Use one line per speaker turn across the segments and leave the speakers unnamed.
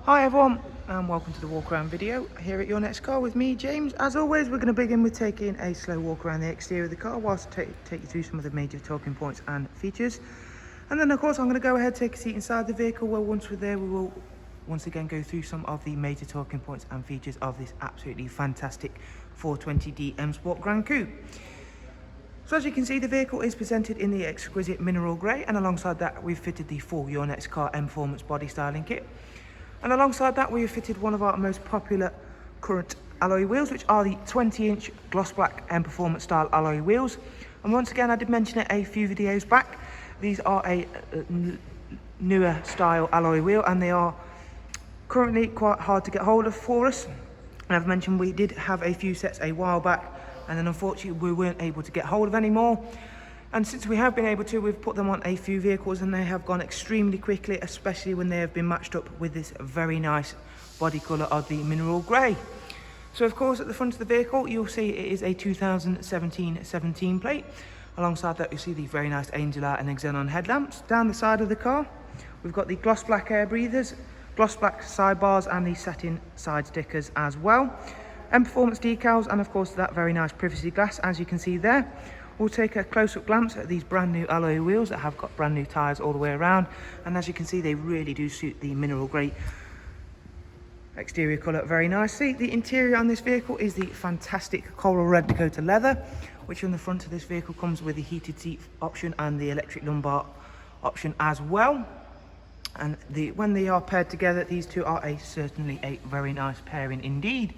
Hi everyone, and welcome to the walk around video here at Your Next Car with me, James. As always, we're going to begin with taking a slow walk around the exterior of the car whilst I take you through some of the major talking points and features. And then of course I'm going to go ahead and take a seat inside the vehicle, where once we're there we will once again go through some of the major talking points and features of this absolutely fantastic 420D M Sport Gran Coupe. So as you can see, the vehicle is presented in the exquisite mineral grey, and alongside that we've fitted the full Your Next Car Mperformance body styling kit. And alongside that we have fitted one of our most popular current alloy wheels, which are the 20-inch gloss black Mperformance style alloy wheels. And once again, I did mention it a few videos back, these are a newer style alloy wheel, and they are currently quite hard to get hold of for us. And I've mentioned we did have a few sets a while back, and then unfortunately we weren't able to get hold of any more. And since we have been able to, we've put them on a few vehicles, and they have gone extremely quickly, especially when they have been matched up with this very nice body colour of the mineral grey. So of course at the front of the vehicle you'll see it is a 2017 17 plate. Alongside that you'll see the very nice angel eye and xenon headlamps. Down the side of the car we've got the gloss black air breathers, gloss black sidebars, and the satin side stickers as well. Mperformance decals, and of course that very nice privacy glass, as you can see there. We'll take a close-up glance at these brand new alloy wheels that have got brand new tyres all the way around, and as you can see they really do suit the mineral grey exterior colour very nicely. The interior on this vehicle is the fantastic coral red Dakota leather, which on the front of this vehicle comes with the heated seat option and the electric lumbar option as well. And when they are paired together, these two are certainly a very nice pairing indeed.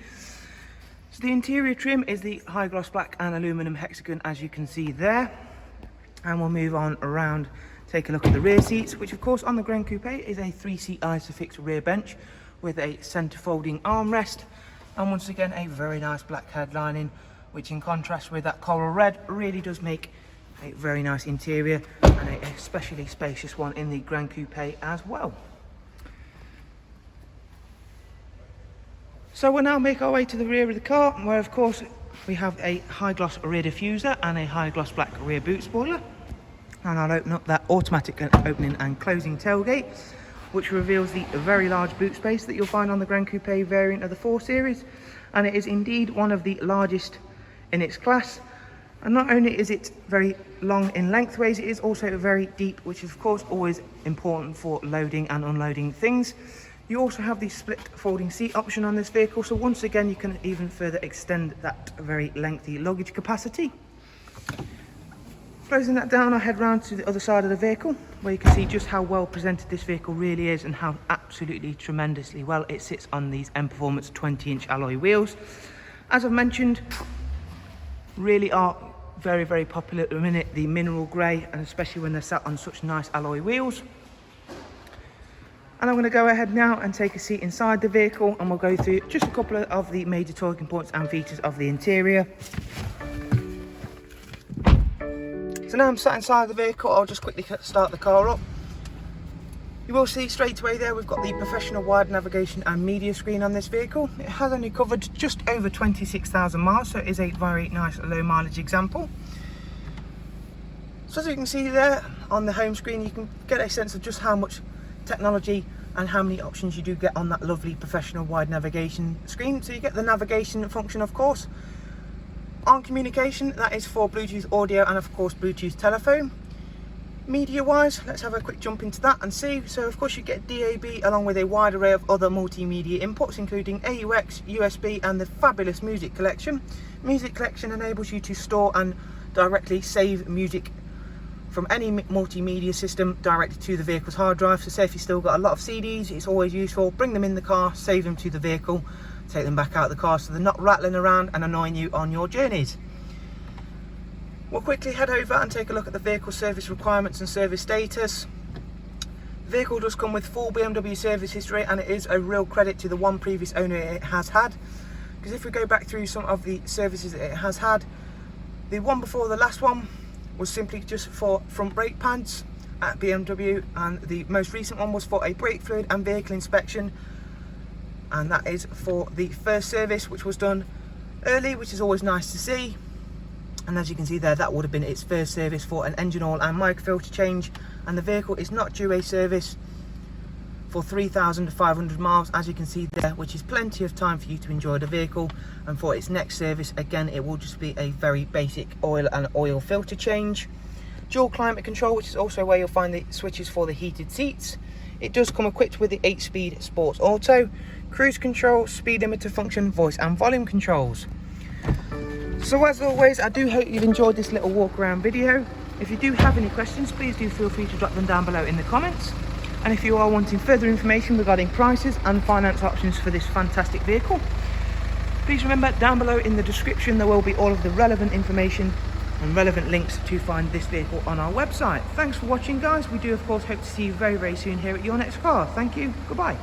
So the interior trim is the high gloss black and aluminium hexagon, as you can see there. And we'll move on around, take a look at the rear seats, which of course on the Gran Coupe is a 3-seat Isofix rear bench with a centre folding armrest, and once again a very nice black headlining, which in contrast with that coral red really does make a very nice interior, and a especially spacious one in the Gran Coupe as well. So we'll now make our way to the rear of the car, where of course we have a high gloss rear diffuser and a high gloss black rear boot spoiler. And I'll open up that automatic opening and closing tailgate, which reveals the very large boot space that you'll find on the Gran Coupe variant of the 4 Series. And it is indeed one of the largest in its class. And not only is it very long in lengthways, it is also very deep, which is of course always important for loading and unloading things. You also have the split folding seat option on this vehicle, so once again you can even further extend that very lengthy luggage capacity. Closing that down, I'll head round to the other side of the vehicle, where you can see just how well presented this vehicle really is, and how absolutely tremendously well it sits on these Mperformance 20-inch alloy wheels. As I've mentioned, really are very, very popular at the minute, the mineral grey, and especially when they're sat on such nice alloy wheels. And I'm going to go ahead now and take a seat inside the vehicle, and we'll go through just a couple of the major talking points and features of the interior. So now I'm sat inside the vehicle, I'll just quickly start the car up. You will see straight away there we've got the professional wide navigation and media screen on this vehicle. It has only covered just over 26,000 miles, so it is a very nice low mileage example. So as you can see there on the home screen, you can get a sense of just how much technology and how many options you do get on that lovely professional wide navigation screen. So you get the navigation function, of course. On communication, that is for Bluetooth audio and of course Bluetooth telephone. Media wise, let's have a quick jump into that and see. So of course you get DAB along with a wide array of other multimedia inputs, including AUX, USB, and the fabulous music collection. Music collection enables you to store and directly save music from any multimedia system directly to the vehicle's hard drive. So say if you've still got a lot of CDs, it's always useful, bring them in the car, save them to the vehicle, take them back out of the car so they're not rattling around and annoying you on your journeys. We'll quickly head over and take a look at the vehicle service requirements and service status. The vehicle does come with full BMW service history, and it is a real credit to the one previous owner it has had, because if we go back through some of the services that it has had, the one before the last one was simply just for front brake pads at BMW, and the most recent one was for a brake fluid and vehicle inspection, and that is for the first service, which was done early, which is always nice to see. And as you can see there, that would have been its first service for an engine oil and microfilter change, and the vehicle is not due a service for 3,500 miles, as you can see there, which is plenty of time for you to enjoy the vehicle. And for its next service, again, it will just be a very basic oil and oil filter change. Dual climate control, which is also where you'll find the switches for the heated seats. It does come equipped with the 8-speed Sports Auto, cruise control, speed limiter function, voice and volume controls. So as always, I do hope you've enjoyed this little walk around video. If you do have any questions, please do feel free to drop them down below in the comments. And if you are wanting further information regarding prices and finance options for this fantastic vehicle, please remember down below in the description there will be all of the relevant information and relevant links to find this vehicle on our website. Thanks for watching, guys. We do of course hope to see you very, very soon here at Your Next Car. Thank you. Goodbye.